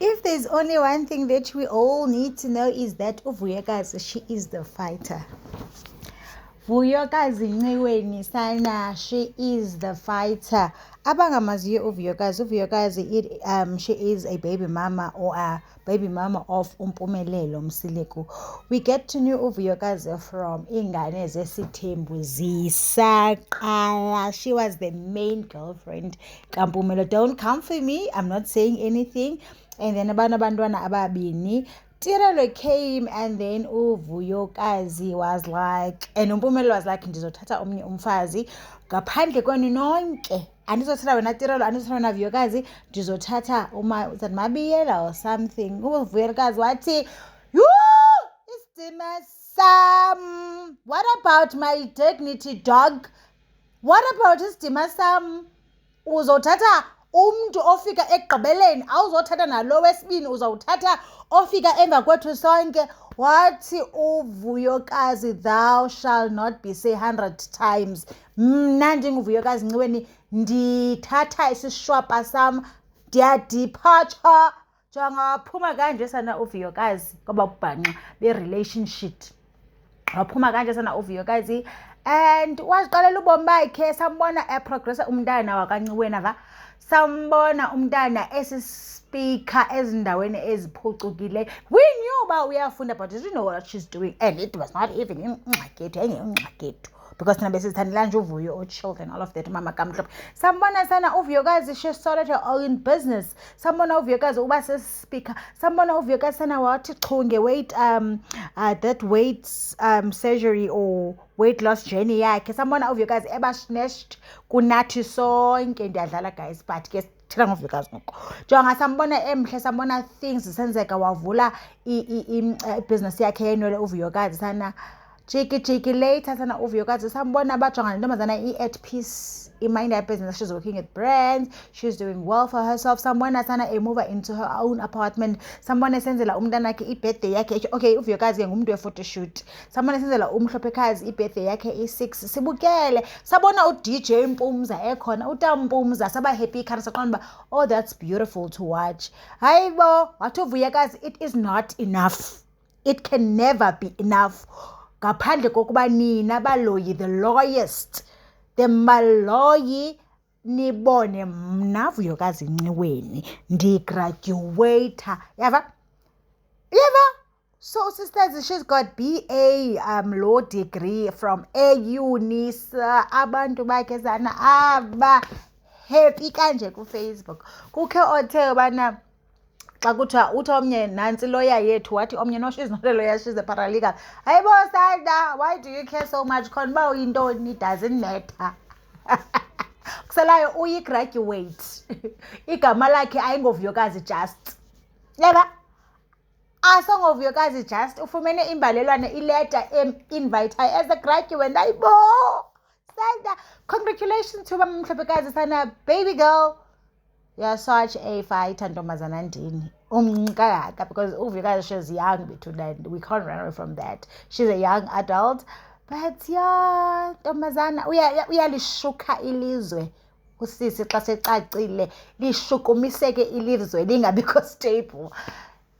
If there's only one thing that we all need to know is that uVuyakazi, she is the fighter. Vuyokazi Nciweni sana, she is the fighter. Abangamaziyo uVuyakazi, she is a baby mama or a baby mama of Umpumelelo Msiliku. We get to know uVuyakazi from Ingane Zesithembu Zisaqala. She was the main girlfriend kaMpumelo. Don't come for me, I'm not saying anything. And then abantwana ababini, Tirelo came, and then uVuyokazi was like, and Umpumelelo was like, ndizothatha omnye umfazi ngaphandle kwenu nonke, andizothatha wena Tirelo, andizothatha wena Vuyokazi, ndizothatha Mabiyela or something. uVuyokazi wathi, you isidima sam, what about my dignity, dog? What about isidima sam? Uzothatha umntu ofika ekugqibeleni, awuzothatha nalo wesibini, uzawuthatha ofika emva kwethu sonke. Wathi uVuyokazi, thou shall not be say 100 times. Mna ndinguVuyokazi Nciweni, ndithatha isishwapa sam, ndiyadipatsha. Jongaphuma kanje sana uVuyokazi ngoba ubhanqa be-relationship. Waphuma kanje sana uVuyokazi, and waziqalela ubomi bakhe. Sambona eprogressa umntana wakaNciweni ava, sambona umntana esispeaker ezindaweni eziphucukileyo. We knew uba uyafunda, but did you know what she's doing? And it was not even ingxakethu, ingxakethu, because thina besizithandela nje uVuyo o-chilled and all of that, mama kamhlophe. Sambona sana uVuyokazi, she started her own business. Sambona uVuyokazi uba sespeaker. Sambona uVuyokazi sana wathi xhu nge-weight, that weight surgery or weight loss journey yakhe. Sambona uVuyokazi eba-snatched kunathi sonke. Ndiyadlala guys, but ke thina ngoVuyokazi ngoku. Jonga sambona emhle, sambona things zisenzeka, wavula i-business yakhe yenwele uVuyokazi sana. Jiki later sana uVuyokazi sambona bajongana nentombazana at peace, mind her business. She's working at brands, she's doing well for herself. Sambona sana move into her own apartment. Sambona esenzela umntanakhe i-birthday yakhe. Okay, uVuyokazi ngumntu we-photoshoot. Sambona esenzela umhlophekazi i-birthday yakhe i-6. Sibukele, sabona uDJ Mpumza ekhona, uTampumza, saba happy khana saqonda uba, oh, that's beautiful to watch. Hayibo, wathi uVuyokazi, it is not enough, it can never be enough ngaphandle kokuba nina baloyi, the lawyist, the maloyi, nibone mna Vuyokazi Nciweni ndigraduator. Yava? So sisters, she's got BA law degree from eUNISA. Abantu bakhe sana aba happy kanje kuFacebook. Kukhe othe bana xa kuthiwa uthi omnye nantsi lawyer yethu, wathi omnye, no, she's not a lawyer, she's a paralegal. Hayibo Sanda, why do you care so much? Khona uba uyintoni, doesn't matter. Kuselayo uyigraduate. Igama lakhe ayingoVuyokazi just. Yeba? AsongoVuyokazi just. Ufumene imbalelwane, ileta invite her as a graduate. Hayibo Sanda, congratulations to Mhlopekazi sana, baby girl. You're such a fighter, ntombazana ndini. Kangaka, because uVuyokazi, she's young between that. We can't run away from that. She's a young adult. But yeah, ntombazana, uyalishuka ilizwe. Usisi xa secacile, lishukumiseke ilizwe, lingabikho stable.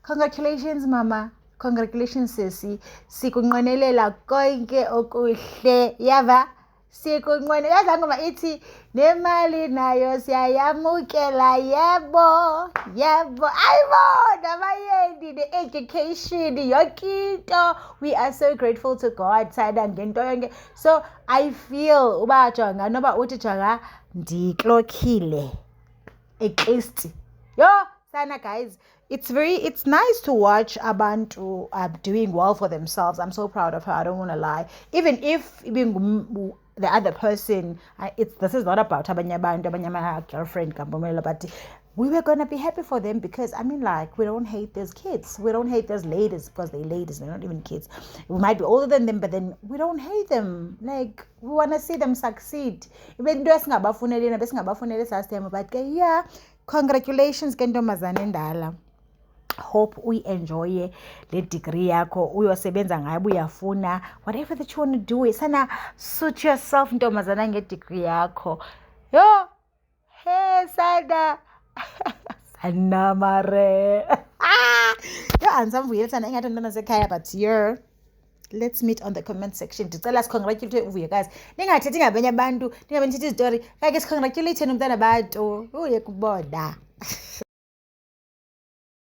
Congratulations, mama. Congratulations, sisi. Sikunqwenelela konke okuhle. Yava? Sikunqwene, yazi ngoma ithi nemali nayo siyayamukela. Yebo, ayibo nabayendi, the education, yonke into. We are so grateful to God sada ngento yonke. So I feel uba jonga noba uthi jonga ndiklokhile at least. Yo sana guys, it's nice to watch abantu doing well for themselves. I'm so proud of her, I don't want to lie. Even if the other person, this is not about abanye girlfriend, but we were going to be happy for them, because I mean, like, we don't hate those kids, we don't hate those ladies, because they're ladies, they're not even kids. We might be older than them, but then we don't hate them. Like, we want to see them succeed. Even though but yeah, congratulations ke ntombazana endala. Hope enjoy le degree yakho uyosebenza ngayo, uyafuna whatever that you want to do. Sana suit yourself ntombazana nge degree yakho. Yo, hey Sada. Namare. Yo, andisavuyelana engathi umntwana sekhaya, but here, let's meet on the comment section. Ndicela sikhongratulate uVuyekazi. Ningathethi ngabanye abantu, ningabenithethi izitori. Kake sikhongratulate umntana bantu. Uye kubona.